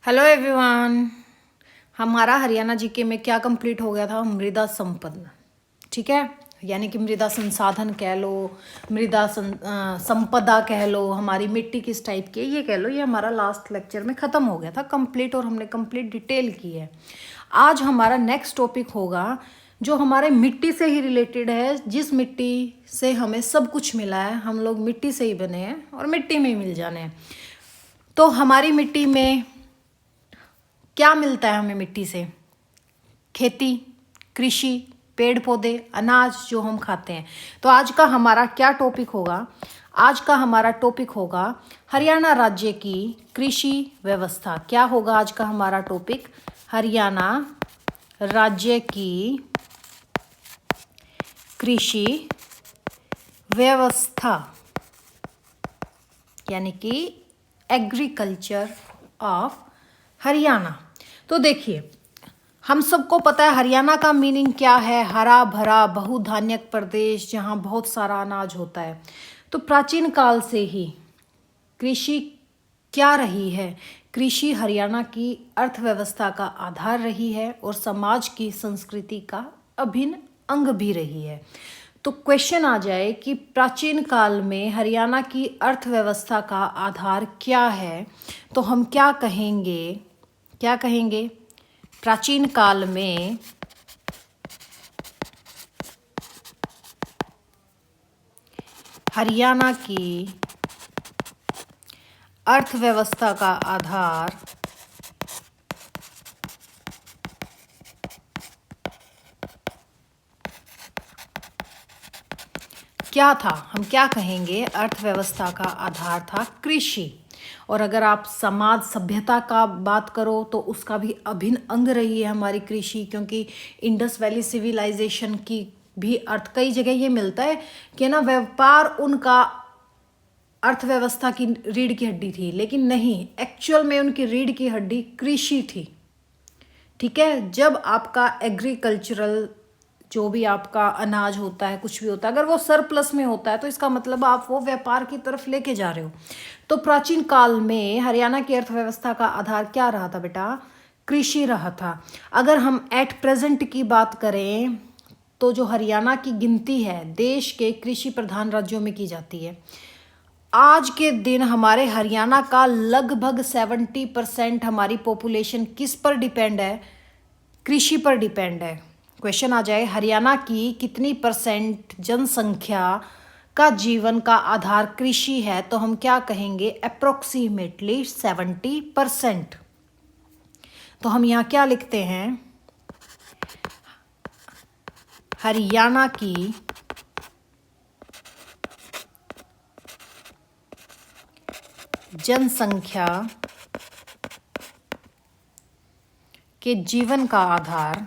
Hello everyone. हमारा Haryana GK में क्या कंप्लीट हो गया था? मृदा संपन्न। ठीक है, यानी कि मृदा संसाधन कह लो, संपदा कह लो, हमारी मिट्टी किस टाइप की है ये कह लो। ये हमारा लास्ट लेक्चर में ख़त्म हो गया था कंप्लीट, और हमने कंप्लीट डिटेल की है। आज हमारा नेक्स्ट टॉपिक होगा जो हमारे मिट्टी से ही रिलेटेड है, जिस मिट्टी से हमें सब कुछ मिला है। हम लोग मिट्टी से ही बने हैं और मिट्टी में ही मिल जाने हैं। तो हमारी मिट्टी में क्या मिलता है? हमें मिट्टी से खेती, कृषि, पेड़ पौधे, अनाज जो हम खाते हैं। तो आज का हमारा क्या टॉपिक होगा? आज का हमारा टॉपिक होगा हरियाणा राज्य की कृषि व्यवस्था। क्या होगा आज का हमारा टॉपिक? हरियाणा राज्य की कृषि व्यवस्था, यानी कि एग्रीकल्चर ऑफ हरियाणा। तो देखिए, हम सबको पता है हरियाणा का मीनिंग क्या है। हरा भरा बहुधान्यक प्रदेश जहाँ बहुत सारा अनाज होता है। तो प्राचीन काल से ही कृषि क्या रही है? कृषि हरियाणा की अर्थव्यवस्था का आधार रही है और समाज की संस्कृति का अभिन्न अंग भी रही है। तो क्वेश्चन आ जाए कि प्राचीन काल में हरियाणा की अर्थव्यवस्था का आधार क्या है, तो हम क्या कहेंगे? क्या कहेंगे? प्राचीन काल में हरियाणा की अर्थव्यवस्था का आधार क्या था? हम क्या कहेंगे? अर्थव्यवस्था का आधार था कृषि। और अगर आप समाज सभ्यता का बात करो तो उसका भी अभिन्न अंग रही है हमारी कृषि, क्योंकि इंडस वैली सिविलाइजेशन की भी अर्थ कई जगह ये मिलता है कि ना व्यापार उनका अर्थव्यवस्था की रीढ़ की हड्डी थी, लेकिन नहीं, एक्चुअल में उनकी रीढ़ की हड्डी कृषि थी। ठीक है, जब आपका एग्रीकल्चरल जो भी आपका अनाज होता है, कुछ भी होता है, अगर वो सरप्लस में होता है तो इसका मतलब आप वो व्यापार की तरफ लेके जा रहे हो। तो प्राचीन काल में हरियाणा की अर्थव्यवस्था का आधार क्या रहा था बेटा? कृषि रहा था। अगर हम एट प्रेजेंट की बात करें तो जो हरियाणा की गिनती है देश के कृषि प्रधान राज्यों में की जाती है। आज के दिन हमारे हरियाणा का लगभग 70% हमारी पॉपुलेशन किस पर डिपेंड है? कृषि पर डिपेंड है। क्वेश्चन आ जाए हरियाणा की कितनी परसेंट जनसंख्या का जीवन का आधार कृषि है, तो हम क्या कहेंगे? अप्रोक्सीमेटली 70%। तो हम यहाँ क्या लिखते हैं? हरियाणा की जनसंख्या के जीवन का आधार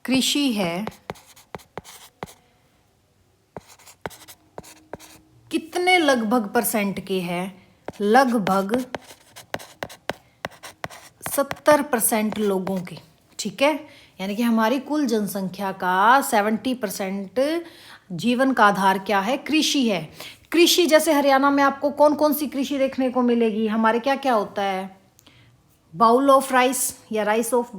कृषि है। कितने लगभग परसेंट के है? लगभग 70% लोगों के। ठीक है, यानी कि हमारी कुल जनसंख्या का 70% जीवन का आधार क्या है? कृषि है। कृषि जैसे हरियाणा में आपको कौन कौन सी कृषि देखने को मिलेगी? हमारे क्या क्या होता है? बाउल ऑफ राइस या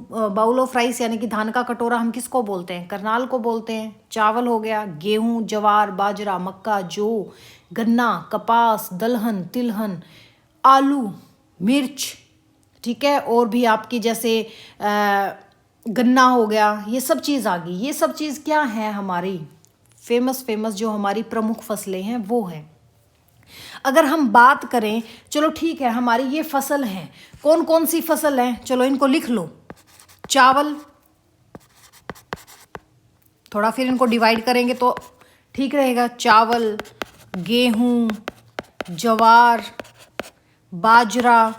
बाउल ऑफ राइस, यानी कि धान का कटोरा हम किसको बोलते हैं? करनाल को बोलते हैं। चावल हो गया, गेहूं, ज्वार, बाजरा, मक्का, जौ, गन्ना, कपास, दलहन, तिलहन, आलू, मिर्च। ठीक है, और भी आपकी जैसे गन्ना हो गया, ये सब चीज़ आ गई। ये सब चीज़ क्या है? हमारी फेमस जो हमारी प्रमुख फसलें हैं वो हैं। अगर हम बात करें, चलो ठीक है, हमारी ये फसल हैं, कौन कौन सी फसल हैं? चलो इनको लिख लो। चावल, थोड़ा फिर इनको डिवाइड करेंगे तो ठीक रहेगा। चावल, गेहूं, ज्वार, बाजरा,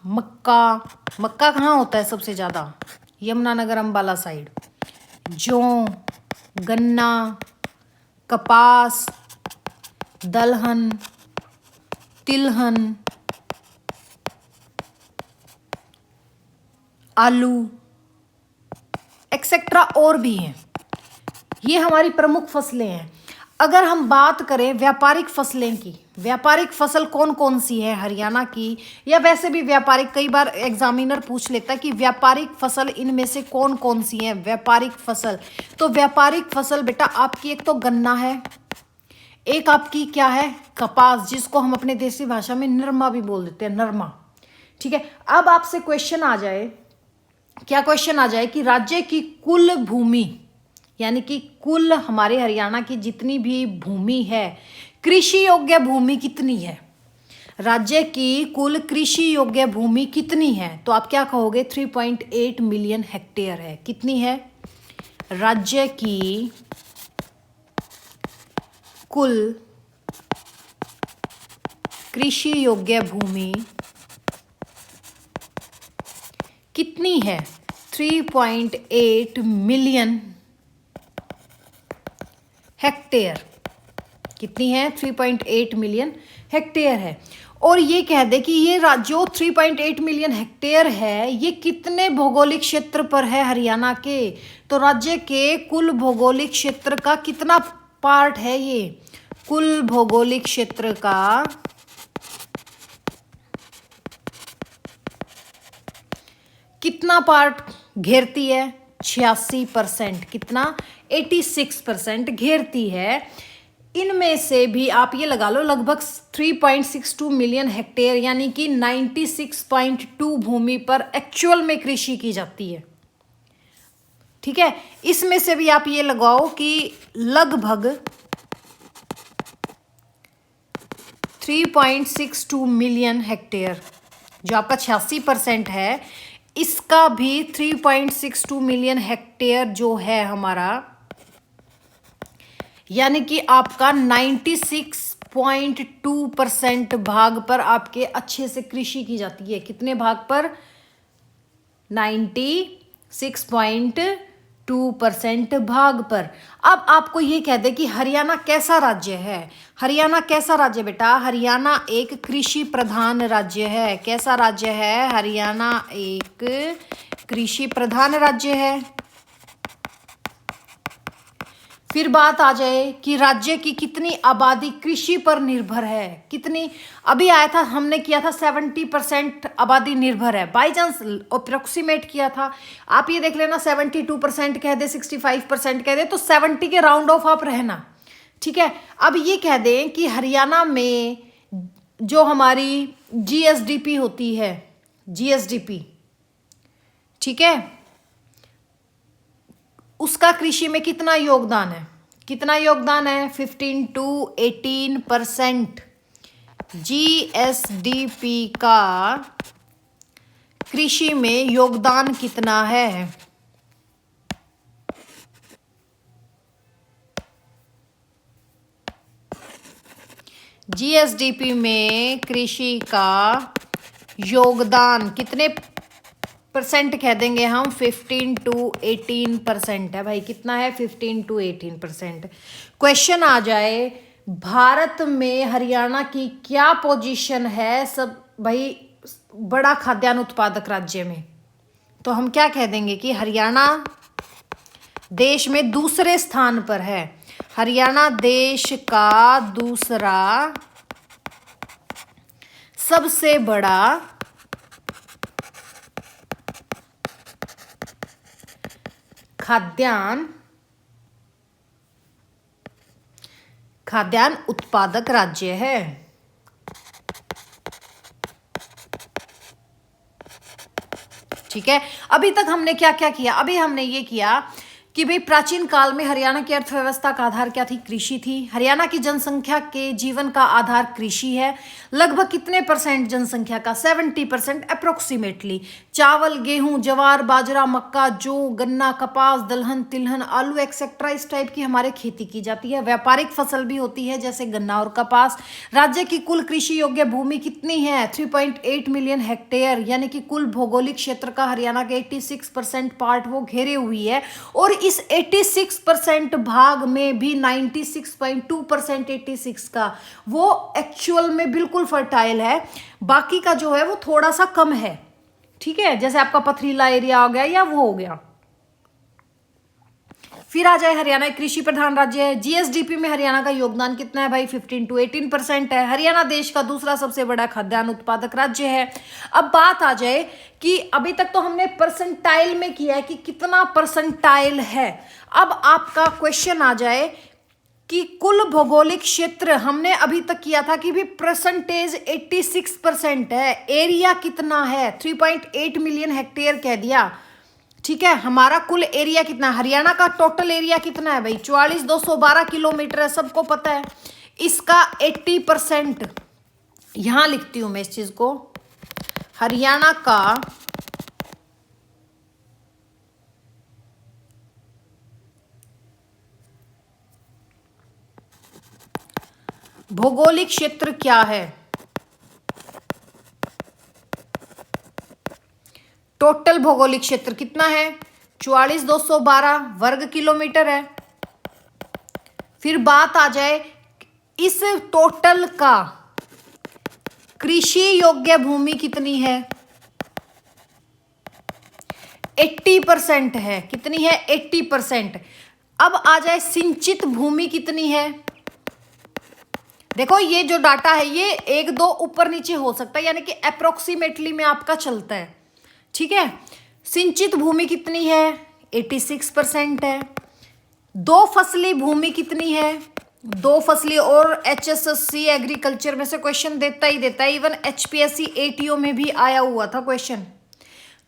मक्का। मक्का कहाँ होता है सबसे ज़्यादा? यमुनानगर अंबाला साइड। जौ, गन्ना, कपास, दलहन, तिलहन, आलू एक्सेट्रा और भी हैं। ये हमारी प्रमुख फसलें हैं। अगर हम बात करें व्यापारिक फसलें की, व्यापारिक फसल कौन कौन सी है हरियाणा की, या वैसे भी व्यापारिक, कई बार एग्जामिनर पूछ लेता है कि व्यापारिक फसल इनमें से कौन कौन सी है व्यापारिक फसल। तो व्यापारिक फसल बेटा आपकी एक तो गन्ना है, एक आपकी क्या है कपास, जिसको हम अपने देसी भाषा में नरमा भी बोल देते हैं, नरमा। ठीक है, अब आपसे क्वेश्चन आ जाए, क्या क्वेश्चन आ जाए कि राज्य की कुल भूमि, यानी कि कुल हमारे हरियाणा की जितनी भी भूमि है, कृषि योग्य भूमि कितनी है, राज्य की कुल कृषि योग्य भूमि कितनी है, तो आप क्या कहोगे 3.8 मिलियन हेक्टेयर है। कितनी है राज्य की कुल कृषि योग्य भूमि कितनी है, 3.8 मिलियन हेक्टेयर। कितनी है 3.8 मिलियन हेक्टेयर है। और ये कह दे कि ये जो 3.8 मिलियन हेक्टेयर है ये कितने भौगोलिक क्षेत्र पर है हरियाणा के, तो राज्य के कुल भौगोलिक क्षेत्र का कितना पार्ट है, ये कुल भौगोलिक क्षेत्र का कितना पार्ट घेरती है, 86%। कितना 86% घेरती है। इनमें से भी आप ये लगा लो लगभग 3.62 मिलियन हेक्टेयर यानी कि 96.2 भूमि पर एक्चुअल में कृषि की जाती है। ठीक है, इसमें से भी आप ये लगाओ कि लगभग 3.62 मिलियन हेक्टेयर जो आपका 86% है, इसका भी 3.62 मिलियन हेक्टेयर जो है हमारा, यानी कि आपका 96.2% भाग पर आपके अच्छे से कृषि की जाती है। कितने भाग पर, 96.2% भाग पर। अब आपको ये कह दे कि हरियाणा कैसा राज्य है, हरियाणा कैसा राज्य बेटा, हरियाणा एक कृषि प्रधान राज्य है। कैसा राज्य है हरियाणा, एक कृषि प्रधान राज्य है। फिर बात आ जाए कि राज्य की कितनी आबादी कृषि पर निर्भर है, कितनी, अभी आया था हमने किया था 70% आबादी निर्भर है, बाई चांस अप्रोक्सीमेट किया था। आप ये देख लेना 72% कह दे, 65% कह दे, तो 70 के राउंड ऑफ आप रहना। ठीक है, अब ये कह दें कि हरियाणा में जो हमारी जीएसडीपी होती है, जीएसडीपी, ठीक है, उसका कृषि में कितना योगदान है, कितना योगदान है, 15 to 18% जीएसडीपी का कृषि में योगदान कितना है, जीएसडीपी में कृषि का योगदान कितने परसेंट कह देंगे हम, 15 to 18% है भाई। कितना है, 15 to 18%। क्वेश्चन आ जाए भारत में हरियाणा की क्या पोजीशन है सब भाई बड़ा खाद्यान्न उत्पादक राज्य में, तो हम क्या कह देंगे कि हरियाणा देश में दूसरे स्थान पर है। हरियाणा देश का दूसरा सबसे बड़ा खाद्यान्न उत्पादक राज्य है। ठीक है, अभी तक हमने क्या क्या किया, अभी हमने ये किया कि भाई प्राचीन काल में हरियाणा की अर्थव्यवस्था का आधार क्या थी, कृषि थी। हरियाणा की जनसंख्या के जीवन का आधार कृषि है। लगभग कितने परसेंट जनसंख्या का, 70% अप्रोक्सीमेटली। चावल, गेहूं, ज्वार, बाजरा, मक्का, जौ, गन्ना, कपास, दलहन, तिलहन, आलू एक्सेट्रा इस टाइप की हमारे खेती की जाती है। व्यापारिक फसल भी होती है जैसे गन्ना और कपास। राज्य की कुल कृषि योग्य भूमि कितनी है, 3.8 मिलियन हेक्टेयर, यानी कि कुल भौगोलिक क्षेत्र का हरियाणा के 86% पार्ट वो घेरे हुई है। और इस 86% भाग में भी 96.2% 86 का वो एक्चुअल में बिल्कुल फर्टाइल है, बाकी का जो है वो थोड़ा सा कम है। ठीक है, जैसे आपका पथरीला एरिया हो गया या वो हो गया। फिर आ जाए हरियाणा, एक कृषि प्रधान राज्य है। जीएसडीपी में हरियाणा का योगदान कितना है भाई? 15 to 18% है। हरियाणा देश का दूसरा सबसे बड़ा खाद्यान्न उत्पादक राज्य है। अब बात आ जाए कि अभी तक तो हमने परसेंटाइल में किया है कि कितना परसेंटाइल है। अब आपका क्वेश्चन आ जाए कि कुल भौगोलिक क्षेत्र हमने अभी तक किया था कि भी परसेंटेज 86% है। एरिया कितना है? 3.8 मिलियन हेक्टेयर कह दिया। ठीक है, हमारा कुल एरिया कितना? हरियाणा का टोटल एरिया कितना है भाई? 44,212 किलोमीटर है, सबको पता है। इसका 80% यहां लिखती हूं मैं इस चीज को, हरियाणा का भौगोलिक क्षेत्र क्या है? टोटल भौगोलिक क्षेत्र कितना है? 44,212 वर्ग किलोमीटर है। फिर बात आ जाए इस टोटल का कृषि योग्य भूमि कितनी है? 80% है। कितनी है? 80%। अब आ जाए सिंचित भूमि कितनी है? देखो ये जो डाटा है ये एक दो ऊपर नीचे हो सकता है, यानी कि अप्रोक्सीमेटली में आपका चलता है। ठीक है, सिंचित भूमि कितनी है? 86% है। दो फसली भूमि कितनी है? दो फसली, और HSSC एग्रीकल्चर में से क्वेश्चन देता ही देता है, इवन HPSC ATO में भी आया हुआ था क्वेश्चन।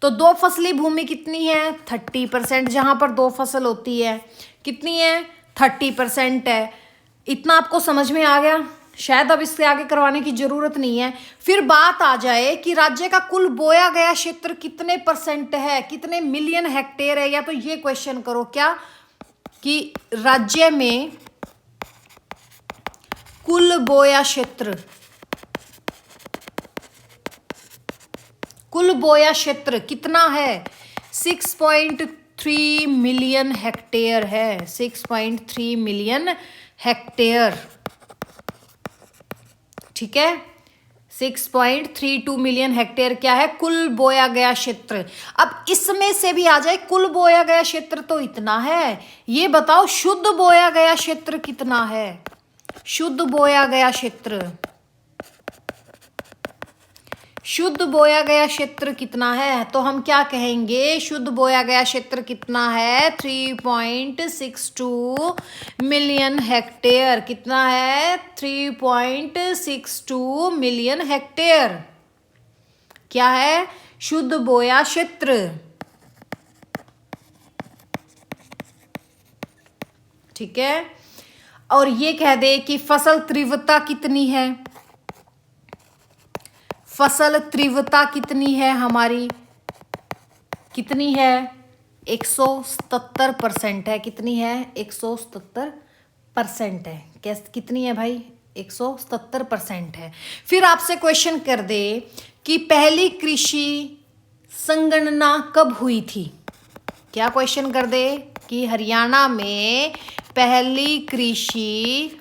तो दो फसली भूमि कितनी है? 30%। जहां पर दो फसल होती है कितनी है? 30% है। इतना आपको समझ में आ गया? शायद अब इससे आगे करवाने की जरूरत नहीं है। फिर बात आ जाए कि राज्य का कुल बोया गया क्षेत्र कितने परसेंट है, कितने मिलियन हेक्टेयर है, या तो ये क्वेश्चन करो क्या कि राज्य में कुल बोया क्षेत्र, कुल बोया क्षेत्र कितना है? 6.3 मिलियन हेक्टेयर है। 6.3 मिलियन हेक्टेयर। ठीक है, 6.32 मिलियन हेक्टेयर क्या है? कुल बोया गया क्षेत्र। अब इसमें से भी आ जाए कुल बोया गया क्षेत्र तो इतना है, ये बताओ शुद्ध बोया गया क्षेत्र कितना है? शुद्ध बोया गया क्षेत्र, शुद्ध बोया गया क्षेत्र कितना है? तो हम क्या कहेंगे? शुद्ध बोया गया क्षेत्र कितना है? 3.62 मिलियन हेक्टेयर। कितना है? 3.62 मिलियन हेक्टेयर। क्या है? शुद्ध बोया क्षेत्र। ठीक है, और ये कह दे कि फसल तीव्रता कितनी है? फसल तीव्रता कितनी है हमारी? कितनी है? 177% है। कितनी है? 177% है। कितनी है भाई? 177% है। फिर आपसे क्वेश्चन कर दे कि पहली कृषि संगणना कब हुई थी? क्या क्वेश्चन कर दे कि हरियाणा में पहली कृषि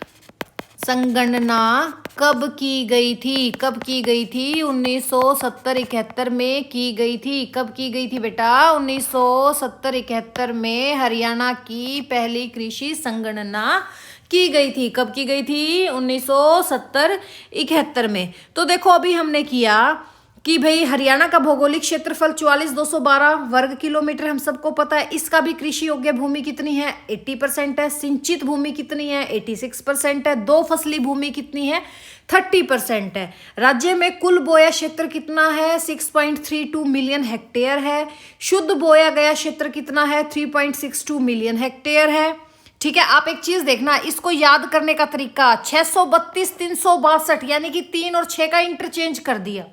संगणना कब की गई थी? कब की गई थी? 1970-71 में की गई थी। कब की गई थी बेटा? 1970-71 में हरियाणा की पहली कृषि संगणना की गई थी। कब की गई थी? 1970-71 में। तो देखो अभी हमने किया कि भाई हरियाणा का भौगोलिक क्षेत्रफल 44,212 वर्ग किलोमीटर, हम सबको पता है। इसका भी कृषि योग्य भूमि कितनी है? 80% है। सिंचित भूमि कितनी है? 86% है। दो फसली भूमि कितनी है? 30% है। राज्य में कुल बोया क्षेत्र कितना है? 6.32 मिलियन हेक्टेयर है। शुद्ध बोया गया क्षेत्र कितना है? 3.62 मिलियन हेक्टेयर है। ठीक है, आप एक चीज देखना, इसको याद करने का तरीका 632 362, यानी कि 3 और 6 का इंटरचेंज कर दिया।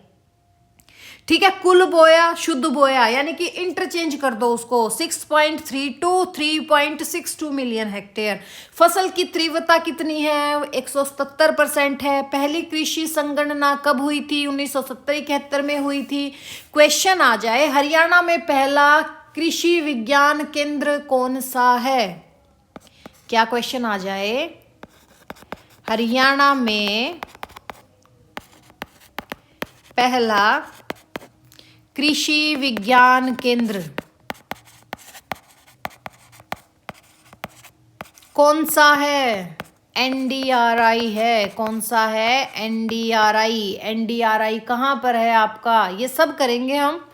ठीक है, कुल बोया शुद्ध बोया यानी कि इंटरचेंज कर दो उसको। 6.32 3.62 मिलियन हेक्टेयर। फसल की तीव्रता कितनी है? 177% है। पहली कृषि संगणना कब हुई थी? 1970-71 में हुई थी। क्वेश्चन आ जाए हरियाणा में पहला कृषि विज्ञान केंद्र कौन सा है? क्या क्वेश्चन आ जाए? हरियाणा में पहला कृषि विज्ञान केंद्र कौन सा है? एनडीआरआई है। कौन सा है? एनडीआरआई। एनडीआरआई कहाँ पर है आपका? ये सब करेंगे हम।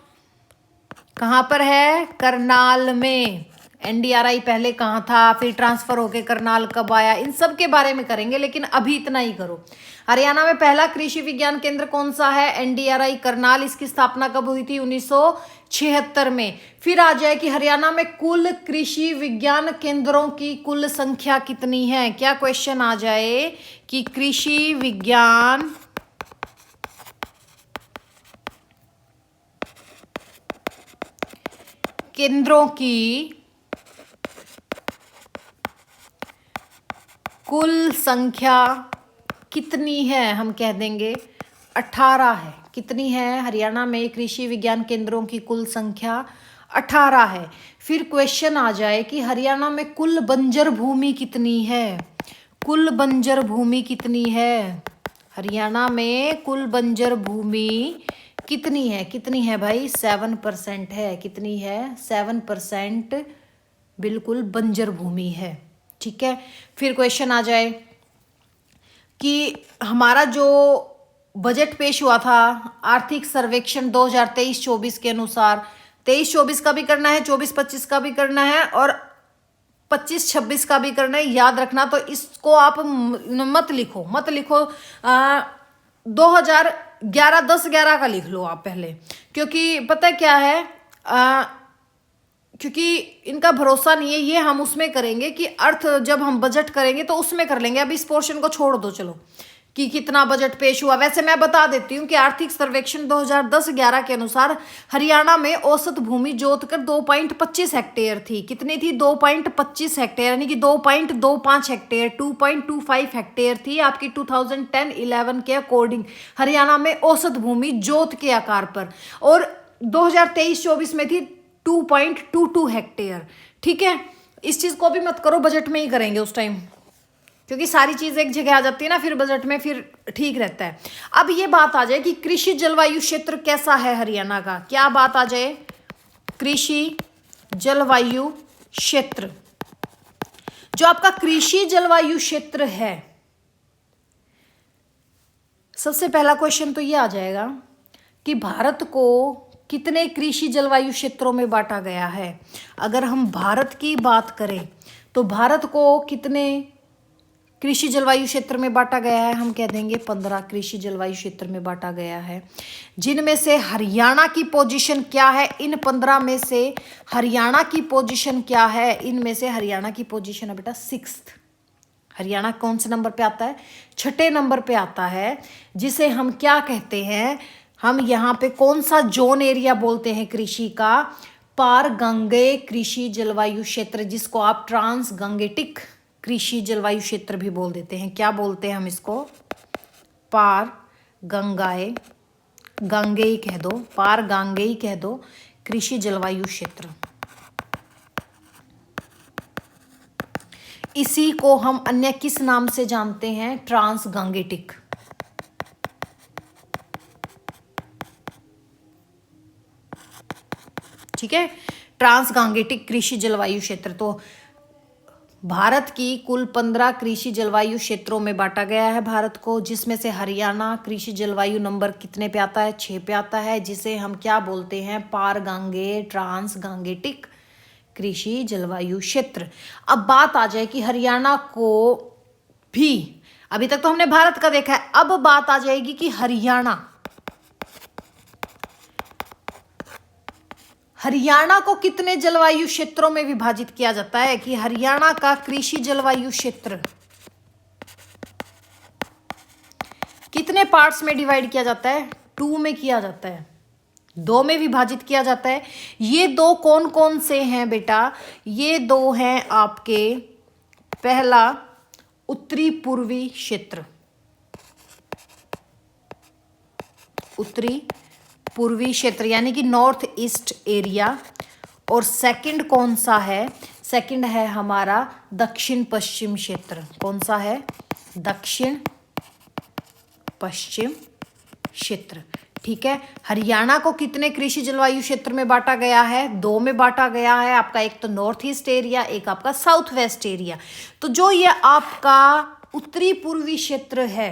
कहाँ पर है? करनाल में। एनडीआरआई पहले कहाँ था, फिर ट्रांसफर होके करनाल कब आया, इन सब के बारे में करेंगे, लेकिन अभी इतना ही करो। हरियाणा में पहला कृषि विज्ञान केंद्र कौन सा है? एनडीआरआई करनाल। इसकी स्थापना कब हुई थी? 1976 में। फिर आ जाए कि हरियाणा में कुल कृषि विज्ञान केंद्रों की कुल संख्या कितनी है? क्या क्वेश्चन आ जाए कि कृषि विज्ञान केंद्रों की कुल संख्या कितनी है? हम कह देंगे 18 है। कितनी है? हरियाणा में कृषि विज्ञान केंद्रों की कुल संख्या 18 है। फिर क्वेश्चन आ जाए कि हरियाणा में कुल बंजर भूमि कितनी है? कुल बंजर भूमि कितनी है? हरियाणा में कुल बंजर भूमि कितनी है? कितनी है भाई? 7% है। कितनी है? 7% बिल्कुल बंजर भूमि है। ठीक है। फिर क्वेश्चन आ जाए कि हमारा जो बजट पेश हुआ था आर्थिक सर्वेक्षण 2023-24 के अनुसार, 23-24 का भी करना है, 24-25 का भी करना है और 25-26 का भी करना है। याद रखना, तो इसको आप मत लिखो, मत लिखो। 2011 10-11 का लिख लो आप पहले, क्योंकि पता है क्या है, क्योंकि इनका भरोसा नहीं है। ये हम उसमें करेंगे कि अर्थ जब हम बजट करेंगे तो उसमें कर लेंगे। अब इस पोर्शन को छोड़ दो, चलो कि कितना बजट पेश हुआ। वैसे मैं बता देती हूँ कि आर्थिक सर्वेक्षण 2010-11 के अनुसार हरियाणा में औसत भूमि जोतकर 2.25 हेक्टेयर थी। कितनी थी? 2.25 हेक्टेयर, यानी कि 2.25 हेक्टेयर, 2.25 हेक्टेयर थी आपकी 2010-11 के अकॉर्डिंग हरियाणा में औसत भूमि जोत के आकार पर, और 2023-24 में थी 2.22 हेक्टेयर। ठीक है। इस चीज को भी मत करो, बजट में ही करेंगे उस टाइम, क्योंकि सारी चीज एक जगह आ जाती है ना, फिर बजट में फिर ठीक रहता है। अब ये बात आ जाए कि कृषि जलवायु क्षेत्र कैसा है हरियाणा का। क्या बात आ जाए? कृषि जलवायु क्षेत्र, जो आपका कृषि जलवायु क्षेत्र है, सबसे पहला क्वेश्चन तो ये आ जाएगा कि भारत को कितने कृषि जलवायु क्षेत्रों में बांटा गया है। अगर हम भारत की बात करें तो भारत को कितने कृषि जलवायु क्षेत्र में बांटा गया है? हम कह देंगे 15 कृषि जलवायु क्षेत्र में बांटा गया है, जिनमें से हरियाणा की पोजीशन क्या है? इन 15 में से हरियाणा की पोजीशन क्या है? इनमें से हरियाणा की पोजीशन है बेटा 6th। हरियाणा कौन से नंबर पे आता है? 6ठे नंबर पे आता है, जिसे हम क्या कहते हैं? हम यहाँ पे कौन सा जोन एरिया बोलते हैं कृषि का? पार गंगे कृषि जलवायु क्षेत्र, जिसको आप ट्रांस गंगेटिक कृषि जलवायु क्षेत्र भी बोल देते हैं। क्या बोलते हैं हम इसको? पार गंगाए, गांगेय कह दो, पार गांगेय कह दो, कृषि जलवायु क्षेत्र। इसी को हम अन्य किस नाम से जानते हैं? Trans Gangetic. ठीक है, ट्रांस गांगेटिक कृषि जलवायु क्षेत्र। तो भारत की कुल 15 कृषि जलवायु क्षेत्रों में बांटा गया है भारत को, जिसमें से हरियाणा कृषि जलवायु नंबर कितने पे आता है? 6 पे आता है, जिसे हम क्या बोलते हैं? पार गांगे ट्रांस गांगेटिक कृषि जलवायु क्षेत्र। अब बात आ जाए कि हरियाणा को भी, अभी तक तो हमने भारत का देखा है, अब बात आ जाएगी कि हरियाणा को कितने जलवायु क्षेत्रों में विभाजित किया जाता है? कि हरियाणा का कृषि जलवायु क्षेत्र कितने पार्ट्स में डिवाइड किया जाता है? 2 में किया जाता है, 2 में विभाजित किया जाता है। ये 2 कौन कौन से हैं बेटा? ये 2 हैं आपके, पहला उत्तरी पूर्वी क्षेत्र, उत्तरी पूर्वी क्षेत्र यानी कि नॉर्थ ईस्ट एरिया, और सेकंड कौन सा है? सेकंड है हमारा दक्षिण पश्चिम क्षेत्र। कौन सा है? दक्षिण पश्चिम क्षेत्र। ठीक है। हरियाणा को कितने कृषि जलवायु क्षेत्र में बांटा गया है? 2 में बांटा गया है आपका, एक तो नॉर्थ ईस्ट एरिया, एक आपका साउथ वेस्ट एरिया। तो जो ये आपका उत्तरी पूर्वी क्षेत्र है,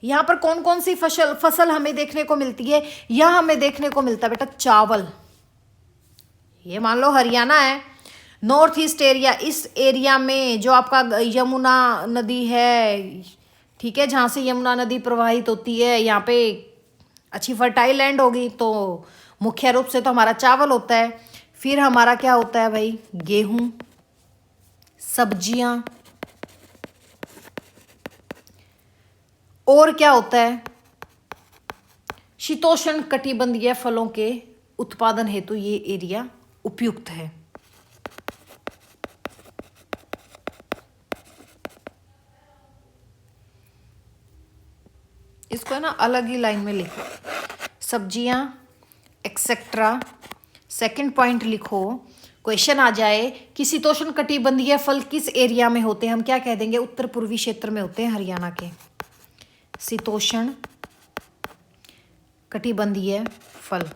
यहाँ पर कौन कौन सी फसल हमें देखने को मिलती है? यहाँ हमें देखने को मिलता है बेटा चावल। ये मान लो हरियाणा है, नॉर्थ ईस्ट एरिया, इस एरिया में जो आपका यमुना नदी है, ठीक है, जहाँ से यमुना नदी प्रवाहित होती है, यहाँ पे अच्छी फर्टाइल लैंड होगी, तो मुख्य रूप से तो हमारा चावल होता है। फिर हमारा क्या होता है भाई? गेहूं, सब्जियां, और क्या होता है? शीतोष्ण कटिबंधीय फलों के उत्पादन हेतु ये एरिया उपयुक्त है। इसको है ना अलग ही लाइन में लिखो, सब्जियां एक्सेट्रा। सेकंड पॉइंट लिखो, क्वेश्चन आ जाए कि शीतोष्ण कटिबंधीय फल किस एरिया में होते हैं, हम क्या कह देंगे? उत्तर पूर्वी क्षेत्र में होते हैं हरियाणा के शीतोष्ण कटिबंधीय फल।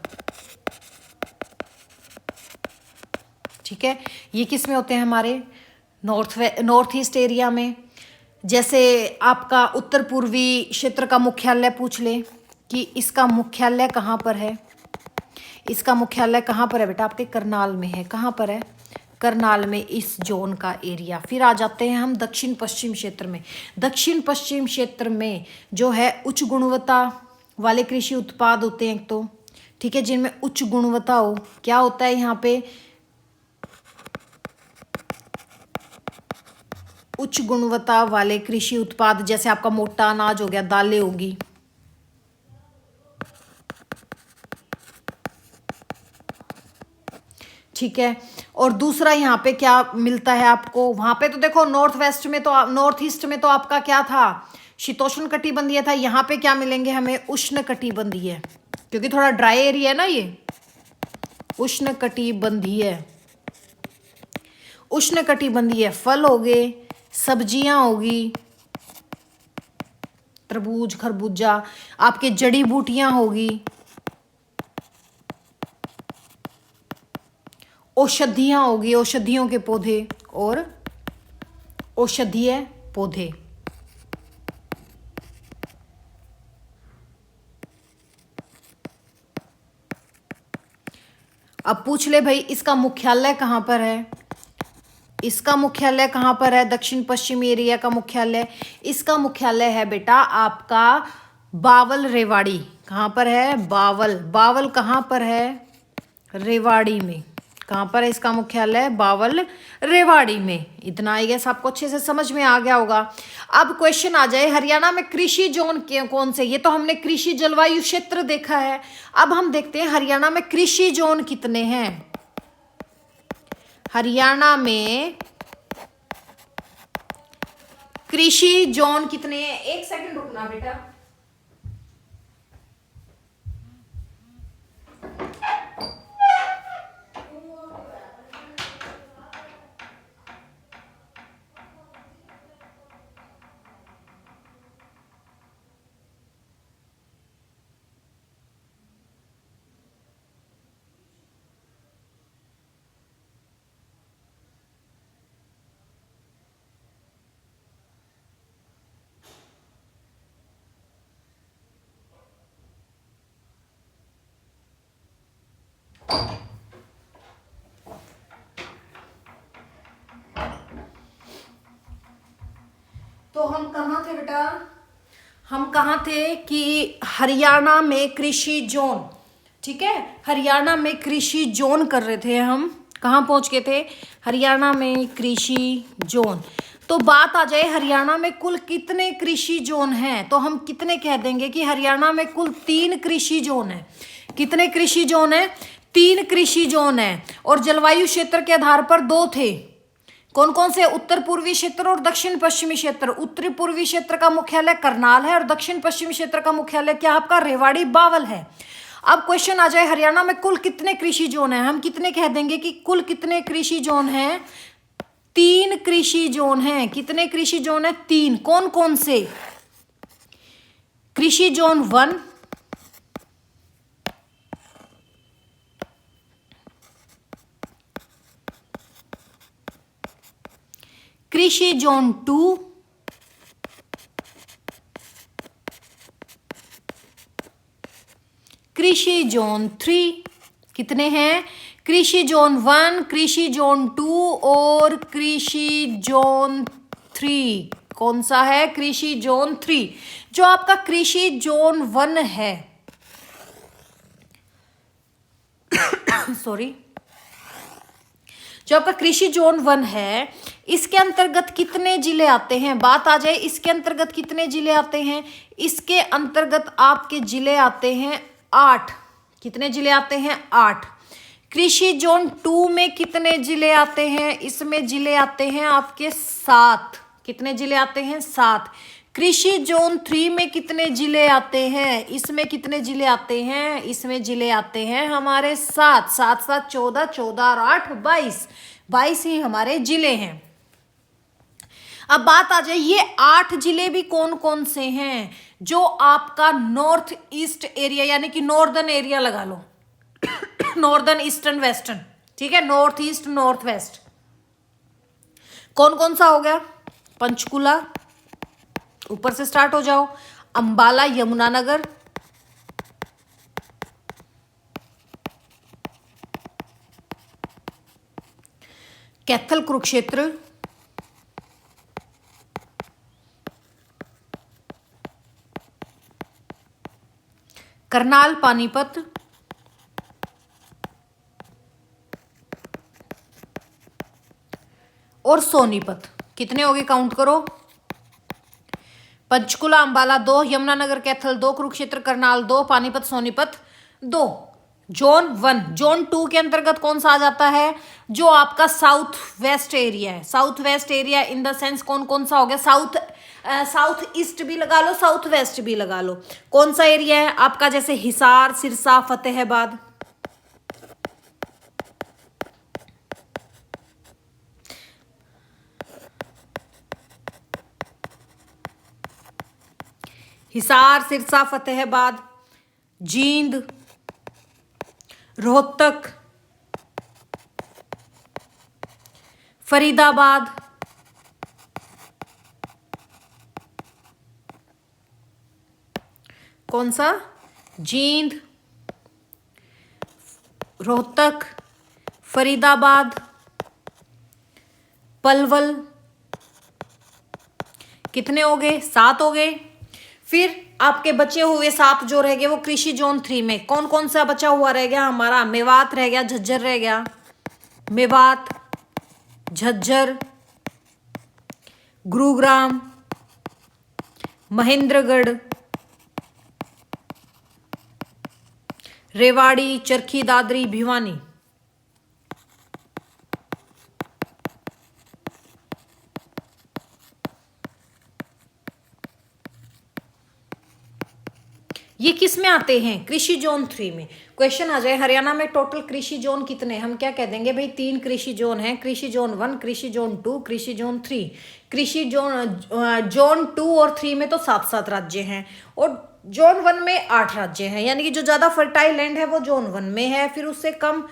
ठीक है, ये किस में होते हैं? हमारे नॉर्थ ईस्ट एरिया में। जैसे आपका उत्तर पूर्वी क्षेत्र का मुख्यालय पूछ ले कि इसका मुख्यालय कहाँ पर है, इसका मुख्यालय कहाँ पर है बेटा? आपके करनाल में है। कहाँ पर है? करनाल में, इस जोन का एरिया। फिर आ जाते हैं हम दक्षिण पश्चिम क्षेत्र में। दक्षिण पश्चिम क्षेत्र में जो है उच्च गुणवत्ता वाले कृषि उत्पाद होते हैं, तो ठीक है, जिनमें उच्च गुणवत्ता हो। क्या होता है यहाँ पे? उच्च गुणवत्ता वाले कृषि उत्पाद, जैसे आपका मोटा अनाज हो गया, दालें होगी, ठीक है। और दूसरा यहाँ पे क्या मिलता है आपको? वहां पे तो देखो नॉर्थ वेस्ट में तो, नॉर्थ ईस्ट में तो आपका क्या था? शीतोष्ण कटिबंधीय था। यहाँ पे क्या मिलेंगे हमें? उष्ण कटिबंधीय, क्योंकि थोड़ा ड्राई एरिया है ना ये। उष्ण कटिबंधीय, उष्ण कटिबंधीय फल हो गए, सब्जियां होगी, तरबूज, खरबूजा, आपके जड़ी बूटियां होगी, औषधियां होगी, औषधियों के पौधे और औषधीय पौधे। अब पूछ ले भाई इसका मुख्यालय कहां पर है? इसका मुख्यालय कहां पर है? दक्षिण पश्चिम एरिया का मुख्यालय, इसका मुख्यालय है बेटा आपका बावल रेवाड़ी। कहां पर है? बावल। बावल कहां पर है? रेवाड़ी में। कहां पर है इसका मुख्यालय? बावल रेवाड़ी में। इतना आई गेस आपको अच्छे से समझ में आ गया होगा। अब क्वेश्चन आ जाए, हरियाणा में कृषि जोन कौन से? ये तो हमने कृषि जलवायु क्षेत्र देखा है। अब हम देखते हैं हरियाणा में कृषि जोन कितने हैं। हरियाणा में कृषि जोन कितने हैं? एक सेकंड रुकना बेटा। तो हम कहाँ थे बेटा? हम कहाँ थे कि हरियाणा में कृषि जोन, ठीक है, हरियाणा में कृषि जोन कर रहे थे हम। कहाँ पहुँच गए थे? हरियाणा में कृषि जोन। तो बात आ जाए हरियाणा में कुल कितने कृषि जोन हैं, तो हम कितने कह देंगे कि हरियाणा में कुल 3 कृषि जोन है। कितने कृषि जोन है? 3 कृषि जोन है। और जलवायु क्षेत्र के आधार पर 2 थे। कौन कौन से? उत्तर पूर्वी क्षेत्र और दक्षिण पश्चिमी क्षेत्र। उत्तरी पूर्वी क्षेत्र का मुख्यालय करनाल है और दक्षिण पश्चिमी क्षेत्र का मुख्यालय क्या आपका? रेवाड़ी बावल है। अब क्वेश्चन आ जाए हरियाणा में कुल कितने कृषि जोन है, हम कितने कह देंगे कि कुल कितने कृषि जोन हैं? 3 कृषि जोन हैं। कितने कृषि जोन है? 3। कौन कौन से? कृषि जोन 1, कृषि जोन 2, कृषि जोन 3, कितने हैं? कृषि जोन 1, कृषि जोन 2 और कृषि जोन 3। कौन सा है? कृषि जोन 3। जो आपका कृषि जोन 1 है सॉरी, जो आपका कृषि जोन 1 है, इसके अंतर्गत कितने जिले आते हैं? बात आ जाए इसके अंतर्गत कितने जिले आते हैं। इसके अंतर्गत आपके जिले आते हैं 8। कितने जिले आते हैं? 8। कृषि जोन 2 में कितने जिले आते हैं? इसमें जिले आते हैं आपके 7। कितने जिले आते हैं? 7। कृषि जोन 3 में कितने जिले आते हैं? इसमें कितने जिले आते हैं? इसमें जिले आते हैं हमारे 7। 7 7 14, 14 और 8 22। 22 ही हमारे जिले हैं। अब बात आ जाए ये 8 जिले भी कौन कौन से हैं? जो आपका नॉर्थ ईस्ट एरिया यानी कि नॉर्दर्न एरिया लगा लो नॉर्दर्न ईस्टर्न वेस्टर्न, ठीक है, नॉर्थ ईस्ट नॉर्थ वेस्ट। कौन कौन सा हो गया? पंचकुला, ऊपर से स्टार्ट हो जाओ, अंबाला यमुनानगर, कैथल कुरुक्षेत्र, करनाल पानीपत, और सोनीपत। कितने हो गए? काउंट करो। पंचकुला अंबाला 2, यमुनानगर कैथल 2, कुरुक्षेत्र करनाल 2, पानीपत सोनीपत 2। जोन 1। जोन 2 के अंतर्गत कौन सा आ जाता है? जो आपका साउथ वेस्ट एरिया है। South west area in the sense कौन कौन सा हो गया? साउथ ईस्ट भी लगा लो, साउथ वेस्ट भी लगा लो। कौन सा एरिया है आपका? जैसे हिसार, सिरसा, फतेहाबाद। हिसार, सिरसा, फतेहाबाद, जींद, रोहतक, फरीदाबाद, कौन सा? जींद, रोहतक, फरीदाबाद, पलवल। कितने हो गए? 7 हो गए। फिर आपके बचे हुए 7 जो रह गए वो कृषि जोन 3 में कौन कौन सा बचा हुआ रह गया? हमारा मेवात रह गया, झज्जर रह गया, मेवात, झज्जर, गुरुग्राम, महेंद्रगढ़, रेवाड़ी, चरखी दादरी, भिवानी। ये किस में आते हैं? कृषि जोन 3 में। क्वेश्चन आ जाए हरियाणा में टोटल कृषि जोन कितने? हम क्या कह देंगे भाई? 3 कृषि जोन हैं। कृषि जोन 1, कृषि जोन 2, कृषि जोन 3। कृषि जोन 2 और 3 में तो 7-7 राज्य हैं और जोन 1 में 8 राज्य हैं। यानी कि जो ज्यादा फर्टाइल लैंड है वो जोन 1 में है, फिर उससे कम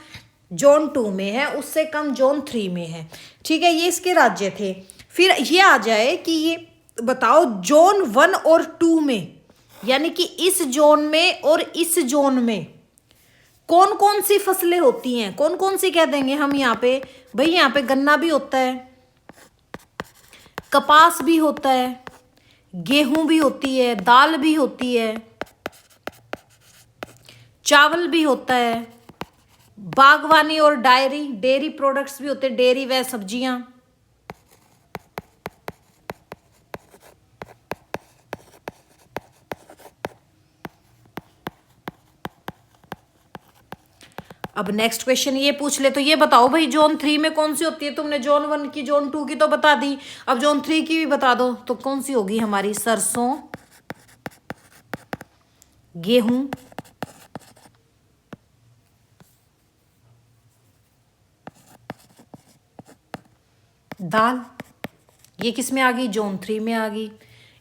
जोन 2 में है, उससे कम जोन 3 में है। ठीक है, ये इसके राज्य थे। फिर ये आ जाए कि ये बताओ जोन 1 और 2 में यानी कि इस जोन में और इस जोन में कौन कौन सी फसलें होती हैं? कौन कौन सी कह देंगे हम यहाँ पे? भाई यहाँ पे गन्ना भी होता है, कपास भी होता है, गेहूं भी होती है, दाल भी होती है, चावल भी होता है, बागवानी और डेयरी प्रोडक्ट्स भी होते हैं, डेयरी व सब्जियां। अब नेक्स्ट क्वेश्चन ये पूछ ले तो ये बताओ भाई जोन 3 में कौन सी होती है? तुमने जोन 1 की, जोन 2 की तो बता दी, अब जोन 3 की भी बता दो तो कौन सी होगी हमारी? सरसों, गेहूं, दाल। ये किस में आ गई? जोन 3 में आ गई।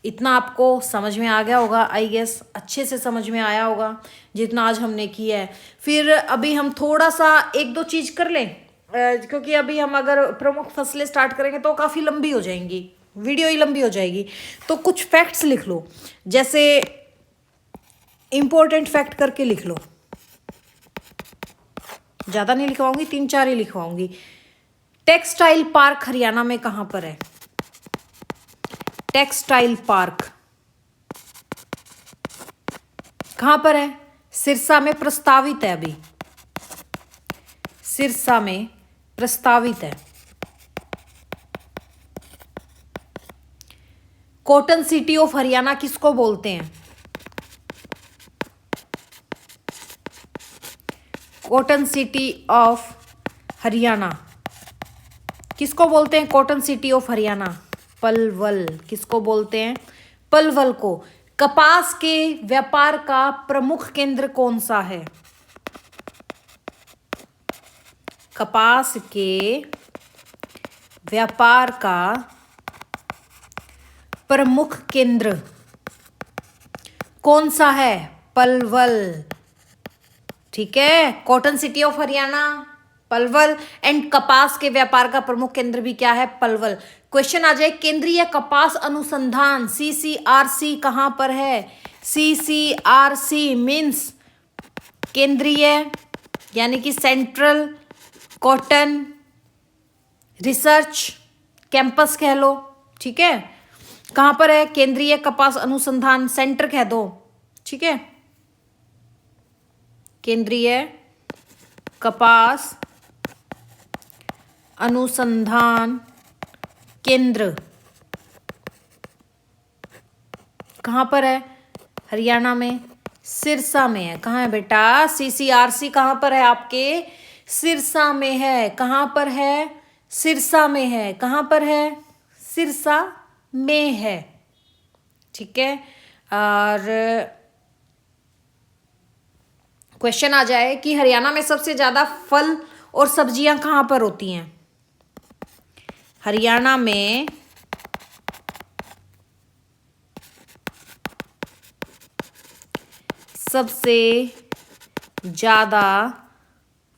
इतना आपको समझ में आ गया होगा, आई गेस अच्छे से समझ में आया होगा जितना आज हमने किया है। फिर अभी हम थोड़ा सा 1-2 चीज कर लें। क्योंकि अभी हम अगर प्रमुख फसलें स्टार्ट करेंगे तो काफ़ी लंबी हो जाएंगी, वीडियो ही लंबी हो जाएगी। तो कुछ फैक्ट्स लिख लो, जैसे इंपॉर्टेंट फैक्ट करके लिख लो, ज़्यादा नहीं लिखवाऊंगी, 3-4 ही लिखवाऊंगी। टेक्सटाइल पार्क हरियाणा में कहाँ पर है? टेक्सटाइल पार्क कहाँ पर है? सिरसा में प्रस्तावित है, अभी सिरसा में प्रस्तावित है। कॉटन सिटी ऑफ हरियाणा किसको बोलते हैं? कॉटन सिटी ऑफ हरियाणा किसको बोलते हैं? Cotton city of Haryana Palwal. किसको बोलते हैं? पलवल को। कपास के व्यापार का प्रमुख केंद्र कौन सा है? कपास के व्यापार का प्रमुख केंद्र कौन सा है? पलवल। ठीक है, cotton city of Haryana Palwal, and कपास के व्यापार का प्रमुख केंद्र भी क्या है? पलवल। क्वेश्चन आ जाए, केंद्रीय कपास अनुसंधान CCRC कहां पर है? CCRC मीन्स केंद्रीय, यानी कि सेंट्रल कॉटन रिसर्च कैंपस कह लो। ठीक है, कहां पर है? केंद्रीय कपास अनुसंधान सेंटर कह दो। ठीक है, केंद्रीय कपास अनुसंधान केंद्र कहां पर है? हरियाणा में सिरसा में है। कहाँ है बेटा? CCRC कहां पर है आपके? सिरसा में है। कहां पर है? सिरसा में है। कहां पर है? सिरसा में है। ठीक है, और क्वेश्चन आ जाए कि हरियाणा में सबसे ज्यादा फल और सब्जियां कहां पर होती हैं? हरियाणा में सबसे ज्यादा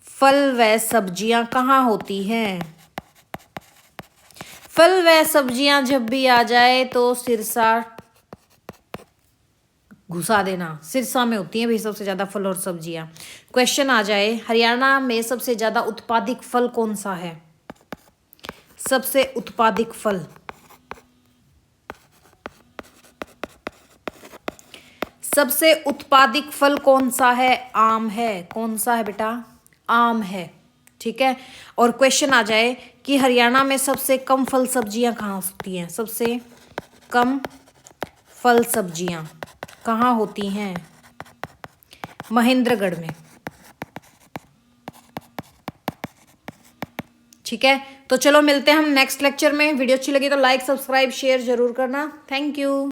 फल व सब्जियां कहाँ होती हैं? फल व सब्जियां जब भी आ जाए तो सिरसा घुसा देना, सिरसा में होती हैं भाई सबसे ज्यादा फल और सब्जियां। क्वेश्चन आ जाए, हरियाणा में सबसे ज्यादा उत्पादित फल कौन सा है? सबसे उत्पादित फल, सबसे उत्पादित फल कौन सा है? आम है। कौन सा है बेटा? आम है। ठीक है, और क्वेश्चन आ जाए कि हरियाणा में सबसे कम फल सब्जियां कहाँ होती हैं? सबसे कम फल सब्जियां कहाँ होती हैं? महेंद्रगढ़ में। ठीक है, तो चलो मिलते हैं हम नेक्स्ट लेक्चर में। वीडियो अच्छी लगी तो लाइक सब्सक्राइब शेयर जरूर करना। Thank you.